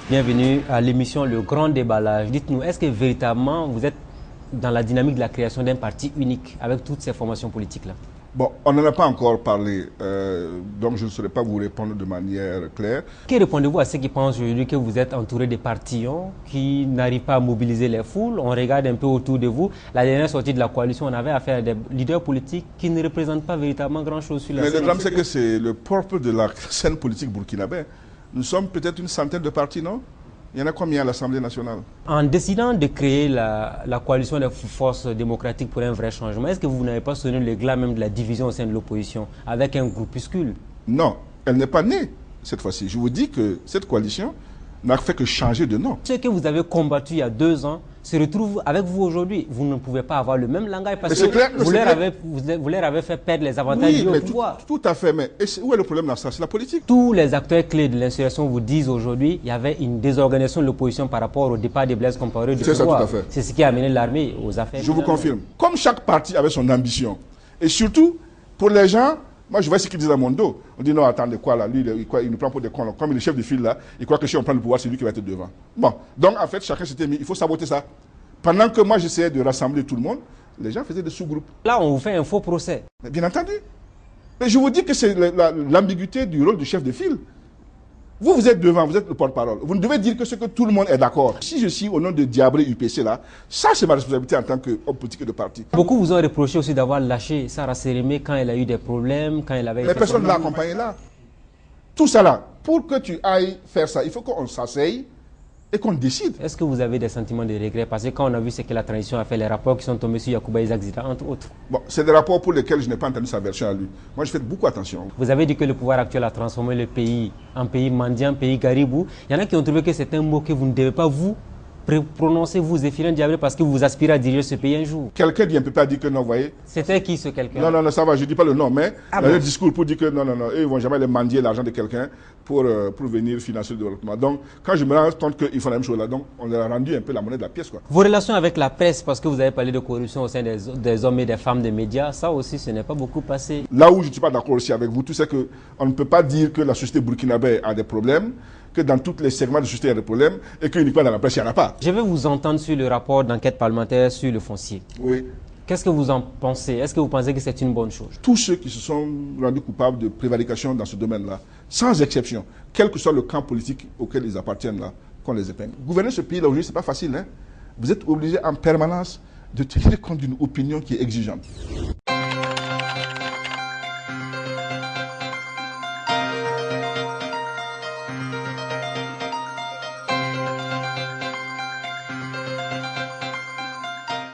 Bienvenue à l'émission Le Grand Déballage. Dites-nous, est-ce que véritablement vous êtes dans la dynamique de la création d'un parti unique avec toutes ces formations politiques-là? Bon, on n'en a pas encore parlé, donc je ne saurais pas vous répondre de manière claire. Que répondez-vous à ceux qui pensent aujourd'hui que vous êtes entouré de partillons qui n'arrivent pas à mobiliser les foules? On regarde un peu autour de vous. La dernière sortie de la coalition, on avait affaire à des leaders politiques qui ne représentent pas véritablement grand-chose sur la scène. Mais le drame, c'est que c'est le propre de la scène politique burkinabé. Nous sommes peut-être une centaine de partis, non? Il y en a combien à l'Assemblée nationale? En décidant de créer la coalition des forces démocratiques pour un vrai changement, est-ce que vous n'avez pas sonné le glas même de la division au sein de l'opposition avec un groupuscule? Non, elle n'est pas née cette fois-ci. Je vous dis que cette coalition n'a fait que changer de nom. Ceux que vous avez combattus il y a 2 ans se retrouvent avec vous aujourd'hui. Vous ne pouvez pas avoir le même langage parce que vous leur avez fait perdre les avantages du pouvoir. Tout à fait, mais où est le problème dans ça? C'est la politique. Tous les acteurs clés de l'insurrection vous disent aujourd'hui qu'il y avait une désorganisation de l'opposition par rapport au départ de Blaise Compaoré du pouvoir. C'est ce qui a amené l'armée aux affaires. Je vous confirme. Comme chaque parti avait son ambition, et surtout pour les gens. Moi, je vois ce qu'ils disent dans mon dos. On dit non, attendez, quoi là? Lui, il nous prend pour des cons. Comme il est le chef de file là, il croit que si on prend le pouvoir, c'est lui qui va être devant. Bon, donc en fait, chacun s'était mis. Il faut saboter ça. Pendant que moi, j'essayais de rassembler tout le monde, les gens faisaient des sous-groupes. Là, on vous fait un faux procès. Mais bien entendu. Mais je vous dis que c'est l'ambiguïté du rôle du chef de file. Vous êtes devant, vous êtes le porte-parole. Vous ne devez dire que ce que tout le monde est d'accord. Si je suis au nom de Diabré UPC là, ça c'est ma responsabilité en tant qu'homme politique et de parti. Beaucoup vous ont reproché aussi d'avoir lâché Sarah Sérémé quand elle a eu des problèmes, quand elle avait... Mais personne ne l'a accompagné là. Tout ça là, pour que tu ailles faire ça, il faut qu'on s'asseye et qu'on décide. Est-ce que vous avez des sentiments de regret? Parce que quand on a vu ce que la transition a fait, les rapports qui sont tombés sur Yacouba Isaac Zita, entre autres. Bon, c'est des rapports pour lesquels je n'ai pas entendu sa version à lui. Moi, je fais beaucoup attention. Vous avez dit que le pouvoir actuel a transformé le pays en pays mendiant, pays garibou. Il y en a qui ont trouvé que c'est un mot que vous ne devez pas vous prononcer, vous, Zéphirin Diabré, parce que vous aspirez à diriger ce pays un jour. Quelqu'un dit un peu pas dire que non, vous voyez. C'était qui ce quelqu'un? Non, ça va, je ne dis pas le nom, mais il y a un discours pour dire que non, eux, ils ne vont jamais aller mendier l'argent de quelqu'un pour venir financer le développement. Donc, quand je me rends compte qu'ils font la même chose là, donc on leur a rendu un peu la monnaie de la pièce, quoi. Vos relations avec la presse, parce que vous avez parlé de corruption au sein des hommes et des femmes des médias, ça aussi, ce n'est pas beaucoup passé. Là où je ne suis pas d'accord aussi avec vous, tout c'est qu'on ne peut pas dire que la société burkinabé a des problèmes, que dans tous les segments de société il y a des problèmes, et qu'uniquement dans la presse, il n'y en a pas. Je vais vous entendre sur le rapport d'enquête parlementaire sur le foncier. Oui. Qu'est-ce que vous en pensez? Est-ce que vous pensez que c'est une bonne chose? Tous ceux qui se sont rendus coupables de prévarication dans ce domaine-là, sans exception, quel que soit le camp politique auquel ils appartiennent là, qu'on les épingle. Gouverner ce pays-là aujourd'hui, ce n'est pas facile, hein? Vous êtes obligé en permanence de tenir compte d'une opinion qui est exigeante.